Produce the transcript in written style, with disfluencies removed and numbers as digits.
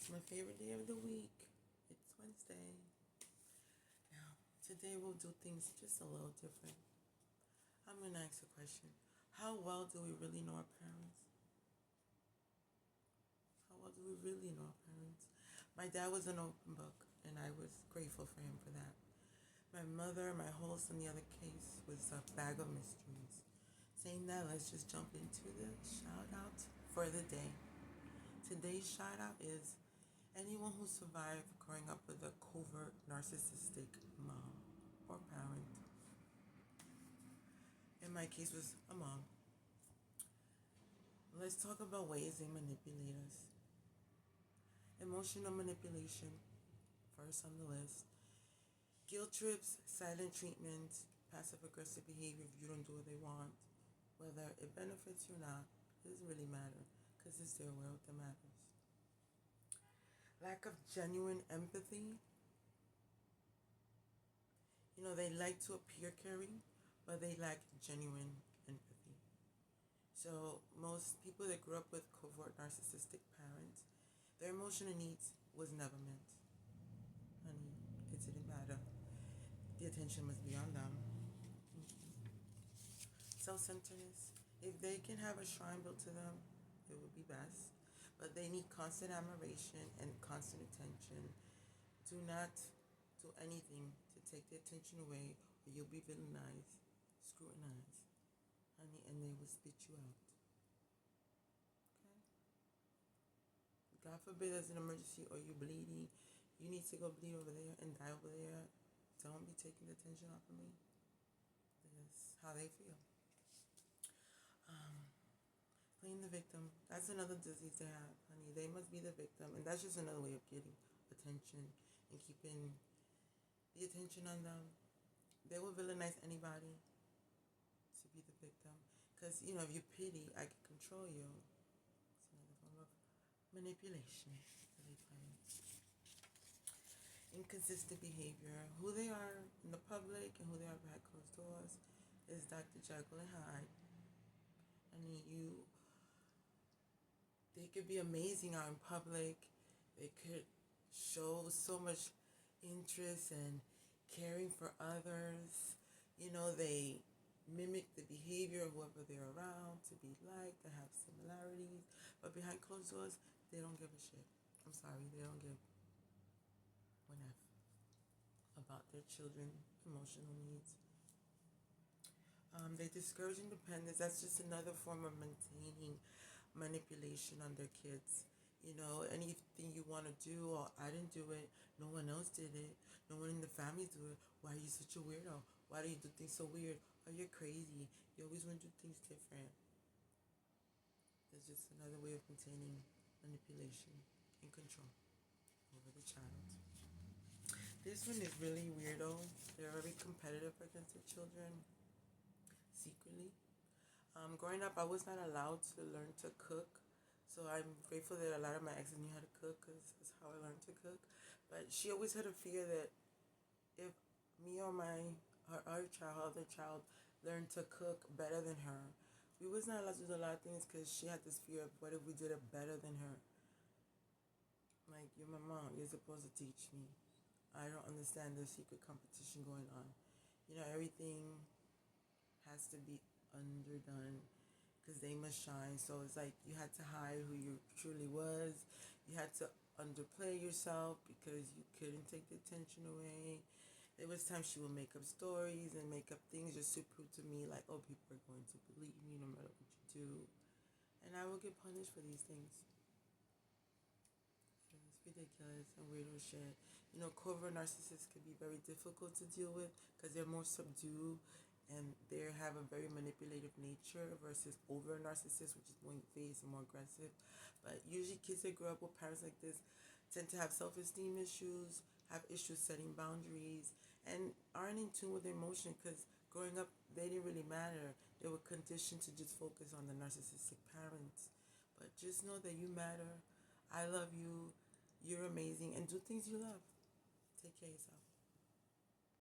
My favorite day of the week. It's Wednesday. Now, today we'll do things just a little different. I'm going to ask a question. How well do we really know our parents? How well do we really know our parents? My dad was an open book, and I was grateful for him for that. My mother, my host in the other case, was a bag of mysteries. Saying that, let's just jump into the shout out for the day. Today's shout out is anyone who survived growing up with a covert narcissistic mom or parent. In my case was a mom. Let's talk about ways they manipulate us. Emotional manipulation, first on the list. Guilt trips, silent treatment, passive aggressive behavior if you don't do what they want. Whether it benefits you or not, it doesn't really matter because it's their world that matters. Lack of genuine empathy. They like to appear caring, but they lack genuine empathy. So most people that grew up with covert narcissistic parents, their emotional needs was never met. Honey, it didn't matter. The attention must be on them. Self-centeredness. If they can have a shrine built to them, it would be best. But they need constant admiration and constant attention. Do not do anything to take the attention away, or you'll be villainized, scrutinized, honey, and they will spit you out. Okay? God forbid there's an emergency or you're bleeding. You need to go bleed over there and die over there. Don't be taking the attention off of me. That's how they feel. Playing the victim. That's another disease they have, honey. They must be the victim. And that's just another way of getting attention and keeping the attention on them. They will villainize anybody to be the victim. Because, if you pity, I can control you. It's another form of manipulation that they play. Inconsistent behavior. Who they are in the public and who they are behind closed doors is Dr. Jekyll and Hyde. They could be amazing out in public. They could show so much interest and caring for others. They mimic the behavior of whoever they're around to be liked, to have similarities. But behind closed doors, they don't give a shit. I'm sorry, they don't give one F about their children's emotional needs. They discourage independence. That's just another form of maintaining manipulation on their kids. Anything you want to do, or I didn't do it, no one else did it, no one in the family do it. Why are you such a weirdo? Why do you do things so weird? Oh, you're crazy. You always want to do things different. It's just another way of maintaining manipulation and control over the child. This one is really weirdo. They're very competitive against their children, secretly. Growing up, I was not allowed to learn to cook. So I'm grateful that a lot of my exes knew how to cook because that's how I learned to cook. But she always had a fear that if me or her other child, learned to cook better than her, we was not allowed to do a lot of things because she had this fear of what if we did it better than her. Like, you're my mom. You're supposed to teach me. I don't understand the secret competition going on. Everything has to be underdone because they must shine. So it's like you had to hide who you truly was. You had to underplay yourself because you couldn't take the attention away. There was times she would make up stories and make up things just to prove to me like, oh, people are going to believe me no matter what you do. And I will get punished for these things. It's ridiculous and weirdo shit. Covert narcissists can be very difficult to deal with because they're more subdued and they have a very manipulative nature versus overt narcissists, which is more in face and more aggressive. But usually kids that grow up with parents like this tend to have self-esteem issues, have issues setting boundaries, and aren't in tune with their emotion because growing up, they didn't really matter. They were conditioned to just focus on the narcissistic parents. But just know that you matter. I love you. You're amazing. And do things you love. Take care of yourself.